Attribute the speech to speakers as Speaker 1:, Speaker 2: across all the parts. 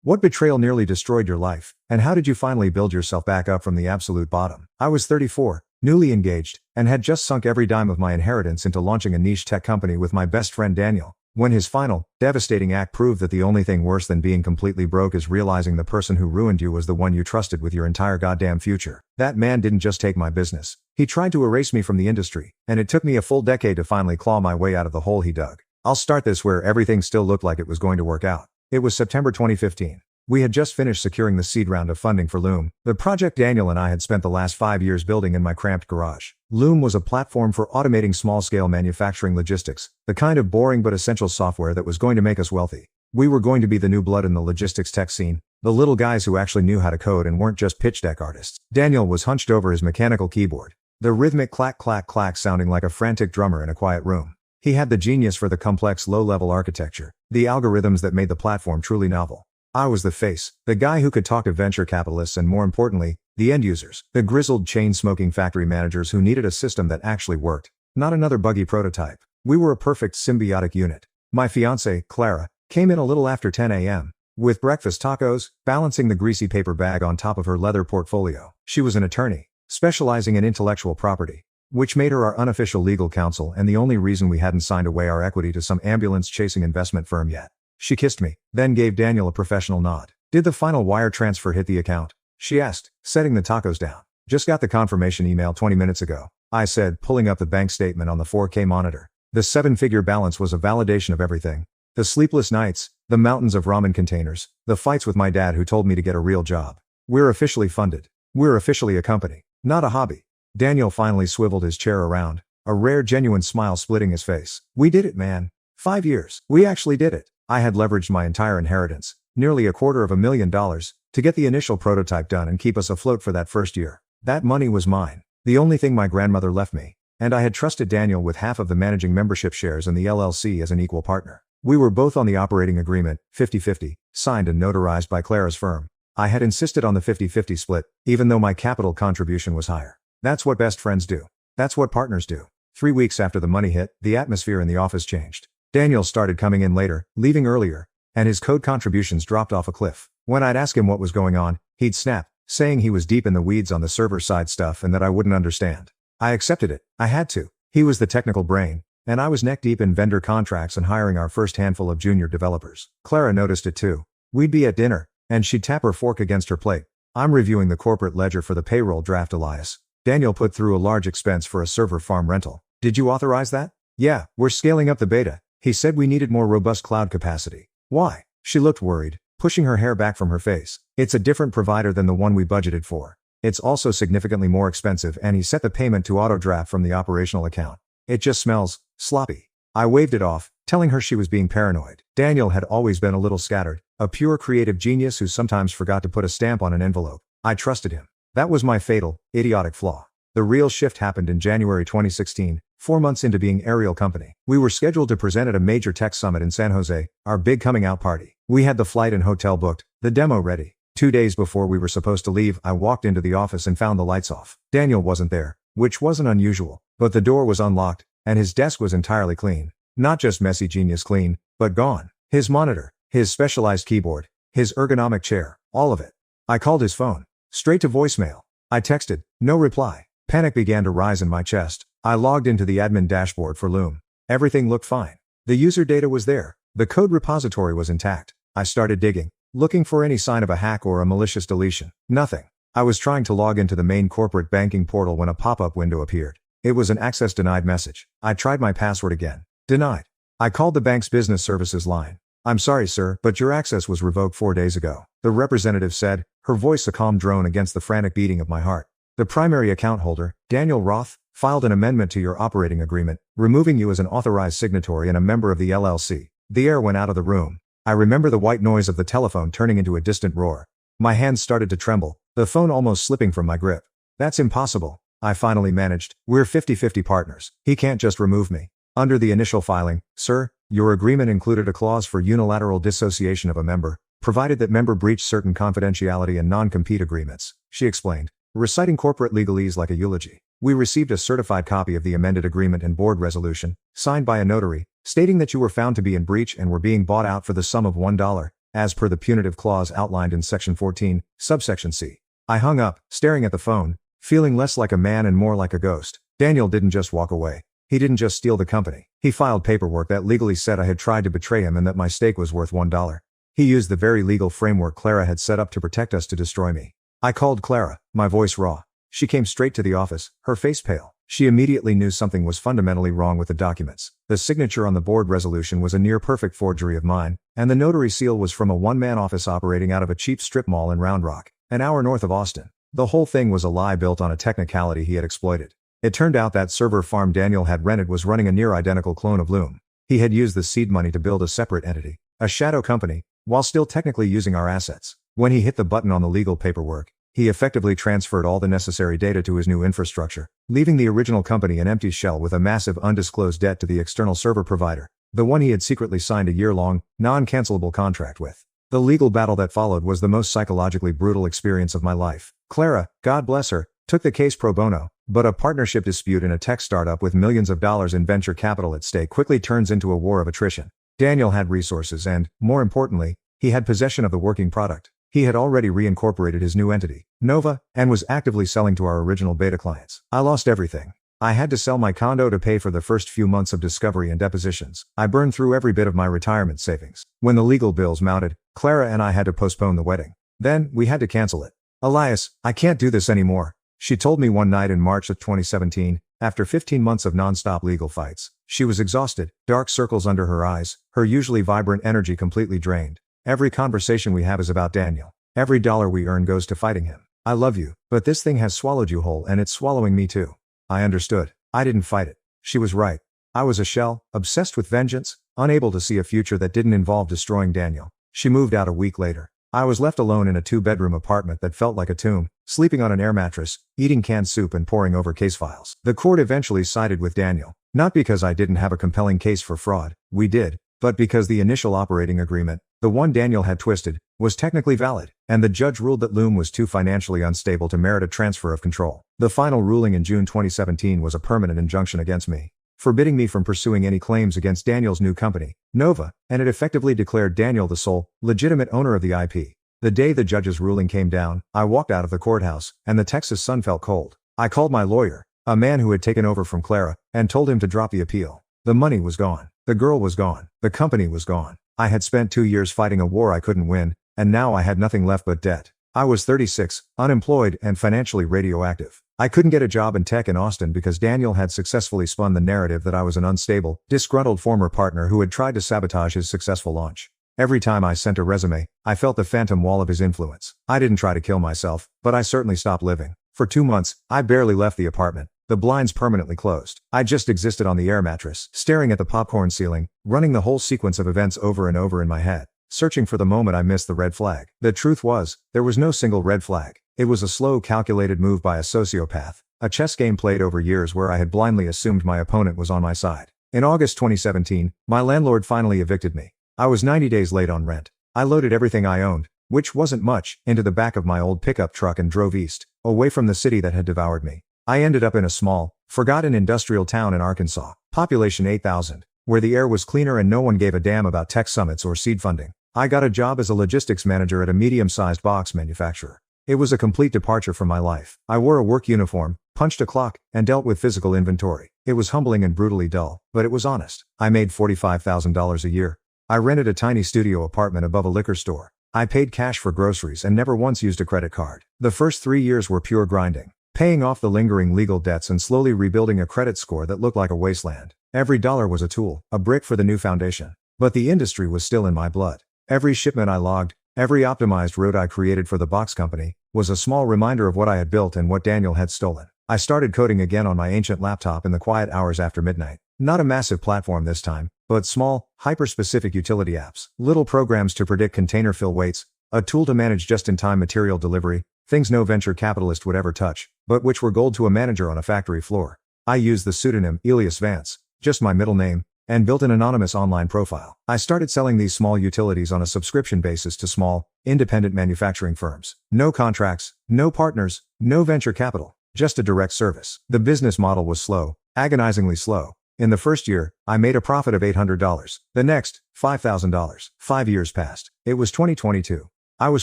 Speaker 1: What betrayal nearly destroyed your life, and how did you finally build yourself back up from the absolute bottom? I was 34, newly engaged, and had just sunk every dime of my inheritance into launching a niche tech company with my best friend Daniel, when his final, devastating act proved that the only thing worse than being completely broke is realizing the person who ruined you was the one you trusted with your entire goddamn future. That man didn't just take my business. He tried to erase me from the industry, and it took me a full decade to finally claw my way out of the hole he dug. I'll start this where everything still looked like it was going to work out. It was September 2015. We had just finished securing the seed round of funding for Loom, the project Daniel and I had spent the last 5 years building in my cramped garage. Loom was a platform for automating small-scale manufacturing logistics, the kind of boring but essential software that was going to make us wealthy. We were going to be the new blood in the logistics tech scene, the little guys who actually knew how to code and weren't just pitch deck artists. Daniel was hunched over his mechanical keyboard, the rhythmic clack clack clack sounding like a frantic drummer in a quiet room. He had the genius for the complex low-level architecture, the algorithms that made the platform truly novel. I was the face, the guy who could talk to venture capitalists and, more importantly, the end users, the grizzled chain-smoking factory managers who needed a system that actually worked, not another buggy prototype. We were a perfect symbiotic unit. My fiancée, Clara, came in a little after 10 a.m., with breakfast tacos, balancing the greasy paper bag on top of her leather portfolio. She was an attorney, specializing in intellectual property, which made her our unofficial legal counsel and the only reason we hadn't signed away our equity to some ambulance-chasing investment firm yet. She kissed me, then gave Daniel a professional nod. "Did the final wire transfer hit the account?" she asked, setting the tacos down. "Just got the confirmation email 20 minutes ago," I said, pulling up the bank statement on the 4K monitor. The 7-figure balance was a validation of everything. The sleepless nights, the mountains of ramen containers, the fights with my dad who told me to get a real job. We're officially funded. We're officially a company, not a hobby. Daniel finally swiveled his chair around, a rare genuine smile splitting his face. "We did it, man. 5 years. We actually did it." I had leveraged my entire inheritance, nearly $250,000, to get the initial prototype done and keep us afloat for that first year. That money was mine, the only thing my grandmother left me, and I had trusted Daniel with half of the managing membership shares in the LLC as an equal partner. We were both on the operating agreement, 50-50, signed and notarized by Clara's firm. I had insisted on the 50-50 split, even though my capital contribution was higher. That's what best friends do. That's what partners do. 3 weeks after the money hit, the atmosphere in the office changed. Daniel started coming in later, leaving earlier, and his code contributions dropped off a cliff. When I'd ask him what was going on, he'd snap, saying he was deep in the weeds on the server-side stuff and that I wouldn't understand. I accepted it. I had to. He was the technical brain, and I was neck-deep in vendor contracts and hiring our first handful of junior developers. Clara noticed it too. We'd be at dinner, and she'd tap her fork against her plate. "I'm reviewing the corporate ledger for the payroll draft, Elias. Daniel put through a large expense for a server farm rental. Did you authorize that?" "Yeah, we're scaling up the beta. He said we needed more robust cloud capacity." "Why?" She looked worried, pushing her hair back from her face. "It's a different provider than the one we budgeted for. It's also significantly more expensive, and he set the payment to auto-draft from the operational account. It just smells sloppy." I waved it off, telling her she was being paranoid. Daniel had always been a little scattered, a pure creative genius who sometimes forgot to put a stamp on an envelope. I trusted him. That was my fatal, idiotic flaw. The real shift happened in January 2016, 4 months into being Ariel Company. We were scheduled to present at a major tech summit in San Jose, our big coming out party. We had the flight and hotel booked, the demo ready. 2 days before we were supposed to leave, I walked into the office and found the lights off. Daniel wasn't there, which wasn't unusual, but the door was unlocked, and his desk was entirely clean. Not just messy genius clean, but gone. His monitor, his specialized keyboard, his ergonomic chair, all of it. I called his phone. Straight to voicemail. I texted, no reply. Panic began to rise in my chest. I logged into the admin dashboard for Loom. Everything looked fine. The user data was there. The code repository was intact. I started digging, looking for any sign of a hack or a malicious deletion. Nothing. I was trying to log into the main corporate banking portal when a pop-up window appeared. It was an access denied message. I tried my password again. Denied. I called the bank's business services line. "I'm sorry, sir, but your access was revoked 4 days ago," the representative said, her voice a calm drone against the frantic beating of my heart. "The primary account holder, Daniel Roth, filed an amendment to your operating agreement, removing you as an authorized signatory and a member of the LLC." The air went out of the room. I remember the white noise of the telephone turning into a distant roar. My hands started to tremble, the phone almost slipping from my grip. "That's impossible," I finally managed. "We're 50-50 partners. He can't just remove me." "Under the initial filing, sir, your agreement included a clause for unilateral dissociation of a member, provided that member breached certain confidentiality and non-compete agreements," she explained, reciting corporate legalese like a eulogy. "We received a certified copy of the amended agreement and board resolution, signed by a notary, stating that you were found to be in breach and were being bought out for the sum of $1, as per the punitive clause outlined in Section 14, subsection C. I hung up, staring at the phone, feeling less like a man and more like a ghost. Daniel didn't just walk away. He didn't just steal the company. He filed paperwork that legally said I had tried to betray him and that my stake was worth $1. He used the very legal framework Clara had set up to protect us to destroy me. I called Clara, my voice raw. She came straight to the office, her face pale. She immediately knew something was fundamentally wrong with the documents. The signature on the board resolution was a near-perfect forgery of mine, and the notary seal was from a one-man office operating out of a cheap strip mall in Round Rock, an hour north of Austin. The whole thing was a lie built on a technicality he had exploited. It turned out that server farm Daniel had rented was running a near-identical clone of Loom. He had used the seed money to build a separate entity, a shadow company, while still technically using our assets. When he hit the button on the legal paperwork, he effectively transferred all the necessary data to his new infrastructure, leaving the original company an empty shell with a massive undisclosed debt to the external server provider, the one he had secretly signed a year-long, non-cancelable contract with. The legal battle that followed was the most psychologically brutal experience of my life. Clara, God bless her, took the case pro bono, but a partnership dispute in a tech startup with millions of dollars in venture capital at stake quickly turns into a war of attrition. Daniel had resources and, more importantly, he had possession of the working product. He had already reincorporated his new entity, Nova, and was actively selling to our original beta clients. I lost everything. I had to sell my condo to pay for the first few months of discovery and depositions. I burned through every bit of my retirement savings. When the legal bills mounted, Clara and I had to postpone the wedding. Then, we had to cancel it. Elias, I can't do this anymore, she told me one night in March of 2017, after 15 months of non-stop legal fights. She was exhausted, dark circles under her eyes, her usually vibrant energy completely drained. Every conversation we have is about Daniel. Every dollar we earn goes to fighting him. I love you, but this thing has swallowed you whole and it's swallowing me too. I understood. I didn't fight it. She was right. I was a shell, obsessed with vengeance, unable to see a future that didn't involve destroying Daniel. She moved out a week later. I was left alone in a 2-bedroom apartment that felt like a tomb, sleeping on an air mattress, eating canned soup and poring over case files. The court eventually sided with Daniel, not because I didn't have a compelling case for fraud, we did, but because the initial operating agreement, the one Daniel had twisted, was technically valid, and the judge ruled that Loom was too financially unstable to merit a transfer of control. The final ruling in June 2017 was a permanent injunction against me, forbidding me from pursuing any claims against Daniel's new company, Nova, and it effectively declared Daniel the sole, legitimate owner of the IP. The day the judge's ruling came down, I walked out of the courthouse, and the Texas sun felt cold. I called my lawyer, a man who had taken over from Clara, and told him to drop the appeal. The money was gone. The girl was gone. The company was gone. I had spent 2 years fighting a war I couldn't win, and now I had nothing left but debt. I was 36, unemployed, and financially radioactive. I couldn't get a job in tech in Austin because Daniel had successfully spun the narrative that I was an unstable, disgruntled former partner who had tried to sabotage his successful launch. Every time I sent a resume, I felt the phantom wall of his influence. I didn't try to kill myself, but I certainly stopped living. For 2 months, I barely left the apartment. The blinds permanently closed. I just existed on the air mattress, staring at the popcorn ceiling, running the whole sequence of events over and over in my head, searching for the moment I missed the red flag. The truth was, there was no single red flag. It was a slow, calculated move by a sociopath, a chess game played over years where I had blindly assumed my opponent was on my side. In August 2017, my landlord finally evicted me. I was 90 days late on rent. I loaded everything I owned, which wasn't much, into the back of my old pickup truck and drove east, away from the city that had devoured me. I ended up in a small, forgotten industrial town in Arkansas, population 8,000, where the air was cleaner and no one gave a damn about tech summits or seed funding. I got a job as a logistics manager at a medium-sized box manufacturer. It was a complete departure from my life. I wore a work uniform, punched a clock, and dealt with physical inventory. It was humbling and brutally dull, but it was honest. I made $45,000 a year. I rented a tiny studio apartment above a liquor store. I paid cash for groceries and never once used a credit card. The first 3 years were pure grinding, paying off the lingering legal debts and slowly rebuilding a credit score that looked like a wasteland. Every dollar was a tool, a brick for the new foundation. But the industry was still in my blood. Every shipment I logged, every optimized route I created for the box company, was a small reminder of what I had built and what Daniel had stolen. I started coding again on my ancient laptop in the quiet hours after midnight. Not a massive platform this time, but small, hyper-specific utility apps. Little programs to predict container fill weights, a tool to manage just-in-time material delivery, things no venture capitalist would ever touch, but which were gold to a manager on a factory floor. I used the pseudonym Elias Vance, just my middle name, and built an anonymous online profile. I started selling these small utilities on a subscription basis to small, independent manufacturing firms. No contracts, no partners, no venture capital, just a direct service. The business model was slow, agonizingly slow. In the first year, I made a profit of $800. The next, $5,000. 5 years passed. It was 2022. I was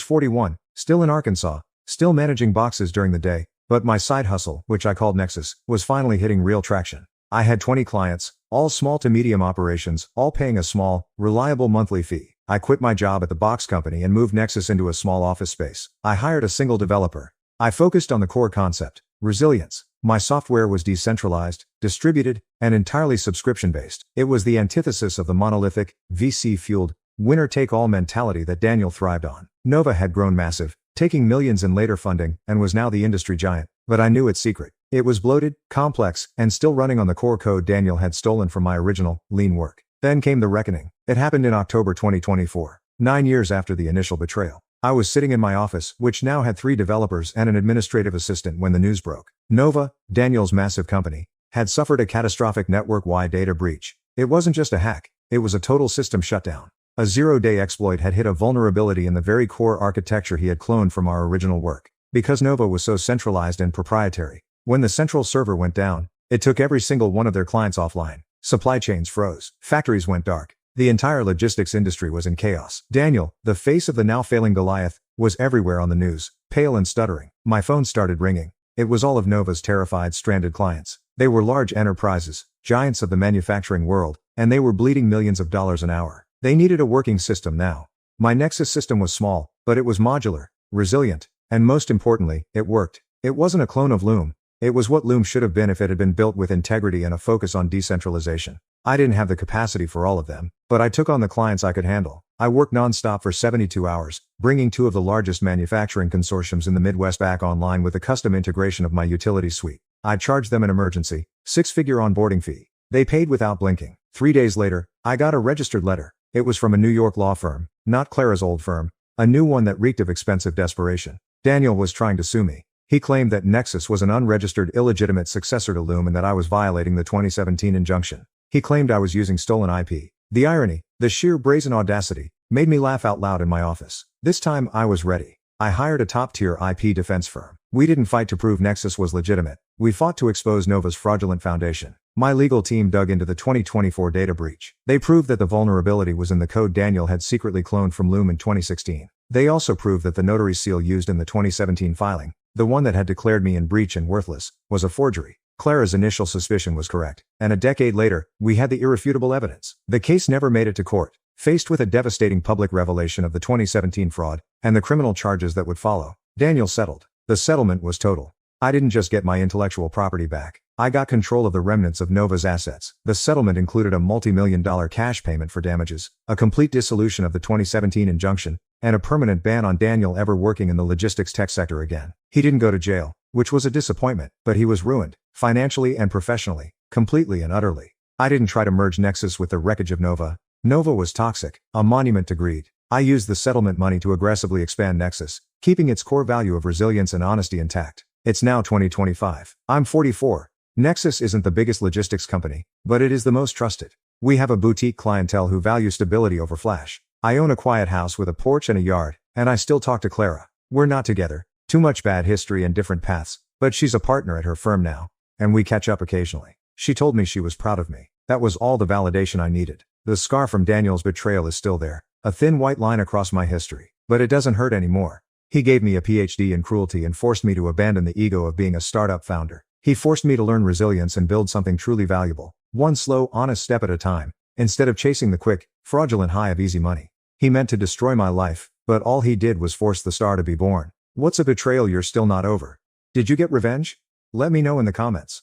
Speaker 1: 41, still in Arkansas, still managing boxes during the day, but my side hustle, which I called Nexus, was finally hitting real traction. I had 20 clients, all small to medium operations, all paying a small, reliable monthly fee. I quit my job at the box company and moved Nexus into a small office space. I hired a single developer. I focused on the core concept, resilience. My software was decentralized, distributed, and entirely subscription-based. It was the antithesis of the monolithic, VC-fueled, winner-take-all mentality that Daniel thrived on. Nova had grown massive, taking millions in later funding, and was now the industry giant. But I knew its secret. It was bloated, complex, and still running on the core code Daniel had stolen from my original, lean work. Then came the reckoning. It happened in October 2024, 9 years after the initial betrayal. I was sitting in my office, which now had 3 developers and an administrative assistant when the news broke. Nova, Daniel's massive company, had suffered a catastrophic network-wide data breach. It wasn't just a hack, it was a total system shutdown. A zero-day exploit had hit a vulnerability in the very core architecture he had cloned from our original work. Because Nova was so centralized and proprietary, when the central server went down, it took every single one of their clients offline. Supply chains froze. Factories went dark. The entire logistics industry was in chaos. Daniel, the face of the now failing Goliath, was everywhere on the news, pale and stuttering. My phone started ringing. It was all of Nova's terrified, stranded clients. They were large enterprises, giants of the manufacturing world, and they were bleeding millions of dollars an hour. They needed a working system now. My Nexus system was small, but it was modular, resilient, and most importantly, it worked. It wasn't a clone of Loom. It was what Loom should have been if it had been built with integrity and a focus on decentralization. I didn't have the capacity for all of them, but I took on the clients I could handle. I worked non-stop for 72 hours, bringing 2 of the largest manufacturing consortiums in the Midwest back online with a custom integration of my utility suite. I charged them an emergency, 6-figure onboarding fee. They paid without blinking. 3 days later, I got a registered letter. It was from a New York law firm, not Clara's old firm, a new one that reeked of expensive desperation. Daniel was trying to sue me. He claimed that Nexus was an unregistered, illegitimate successor to Loom and that I was violating the 2017 injunction. He claimed I was using stolen IP. The irony, the sheer brazen audacity, made me laugh out loud in my office. This time I was ready. I hired a top-tier IP defense firm. We didn't fight to prove Nexus was legitimate. We fought to expose Nova's fraudulent foundation. My legal team dug into the 2024 data breach. They proved that the vulnerability was in the code Daniel had secretly cloned from Loom in 2016. They also proved that the notary seal used in the 2017 filing, the one that had declared me in breach and worthless, was a forgery. Clara's initial suspicion was correct, and a decade later, we had the irrefutable evidence. The case never made it to court. Faced with a devastating public revelation of the 2017 fraud, and the criminal charges that would follow, Daniel settled. The settlement was total. I didn't just get my intellectual property back. I got control of the remnants of Nova's assets. The settlement included a multi-million-dollar cash payment for damages, a complete dissolution of the 2017 injunction, and a permanent ban on Daniel ever working in the logistics tech sector again. He didn't go to jail, which was a disappointment, but he was ruined, financially and professionally, completely and utterly. I didn't try to merge Nexus with the wreckage of Nova. Nova was toxic, a monument to greed. I used the settlement money to aggressively expand Nexus, keeping its core value of resilience and honesty intact. It's now 2025. I'm 44. Nexus isn't the biggest logistics company, but it is the most trusted. We have a boutique clientele who value stability over flash. I own a quiet house with a porch and a yard, and I still talk to Clara. We're not together. Too much bad history and different paths, but she's a partner at her firm now, and we catch up occasionally. She told me she was proud of me. That was all the validation I needed. The scar from Daniel's betrayal is still there, a thin white line across my history, but it doesn't hurt anymore. He gave me a PhD in cruelty and forced me to abandon the ego of being a startup founder. He forced me to learn resilience and build something truly valuable, one slow, honest step at a time, instead of chasing the quick, fraudulent high of easy money. He meant to destroy my life, but all he did was force the star to be born. What's a betrayal you're still not over? Did you get revenge? Let me know in the comments.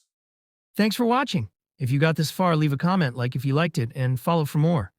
Speaker 2: Thanks for watching. If you got this far, leave a comment, like if you liked it, and follow for more.